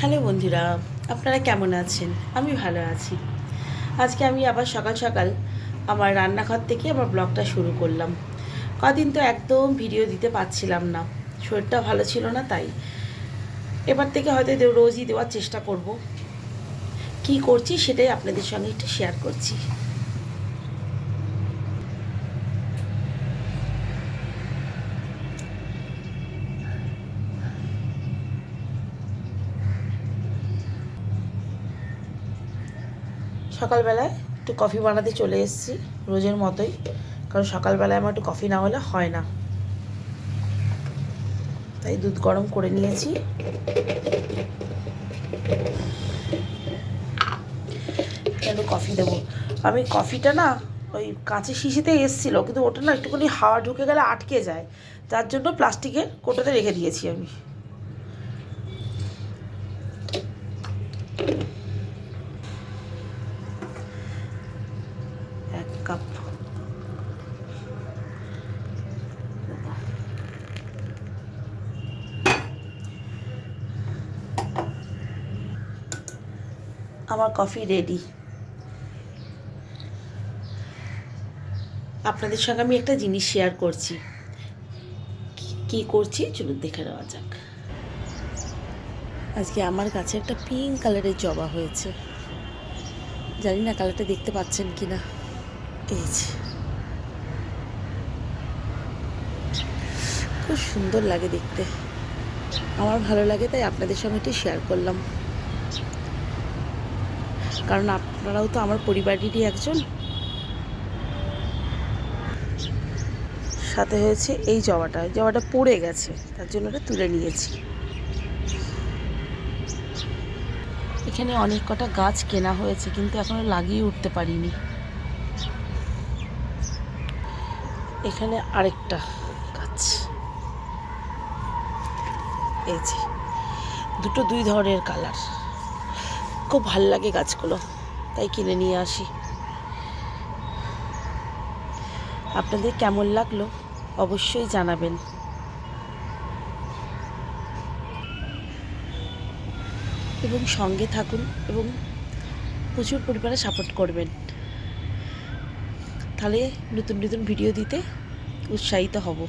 Hello বন্ধুরা, আপনারা কেমন আছেন? আমি ভালো আছি। আজকে আমি আবার সকাল সকাল আমার রান্নাঘর থেকে আমার ব্লগটা শুরু করলাম। কদিন তো একদম ভিডিও দিতে পারছিলাম না, শরীরটা ভালো ছিল না, তাই এবার থেকে হয়তো রোজই দেওয়ার চেষ্টা করব। কি করছি সেটাই আপনাদের সঙ্গে একটু শেয়ার করছি। সকালবেলায় একটু কফি বানাতে চলে এসেছি, রোজের মতোই, কারণ সকালবেলায় আমার একটু কফি না হলে হয় না। তাই দুধ গরম করে নিয়েছি। কেন কফি দেবো, আমি কফিটা না ওই কাঁচের শিশিতে এসেছিলো, কিন্তু ওটা না একটুখানি হাওয়া ঢুকে গেলে আটকে যায়, তার জন্য প্লাস্টিকের কোটোতে রেখে দিয়েছি আমি। এক কাপ আমার কফি রেডি। আপনাদের সঙ্গে আমি একটা জিনিস শেয়ার করছি, কি করছি চলুন দেখে নেওয়া যাক। আজকে আমার কাছে একটা পিঙ্ক কালারের জবা হয়েছে, জানি না কালারটা দেখতে পাচ্ছেন কি না। এই যে, খুব সুন্দর লাগে দেখতে, আমার ভালো লাগে, তাই আপনাদের সঙ্গে একটু শেয়ার করলাম, কারণ আপনারাও তো আমার পরিবারেরই একজন। সাথে হয়েছে এই জবাটা পড়ে গেছে, তার জন্য ওটা তুলে নিয়েছি। এখানে অনেক কটা গাছ কেনা হয়েছে, কিন্তু এখনো লাগিয়ে উঠতে পারিনি। এখানে আরেকটা গাছ, এই যে দুটো দুই ধরনের কালার, খুব ভাল লাগে গাছগুলো, তাই কিনে নিয়ে আসি। আপনাদের কেমন লাগলো অবশ্যই জানাবেন, এবং সঙ্গে থাকুন এবং প্রচুর পরিমাণে সাপোর্ট করবেন, তাহলে নতুন নতুন ভিডিও দিতে উৎসাহিত হব।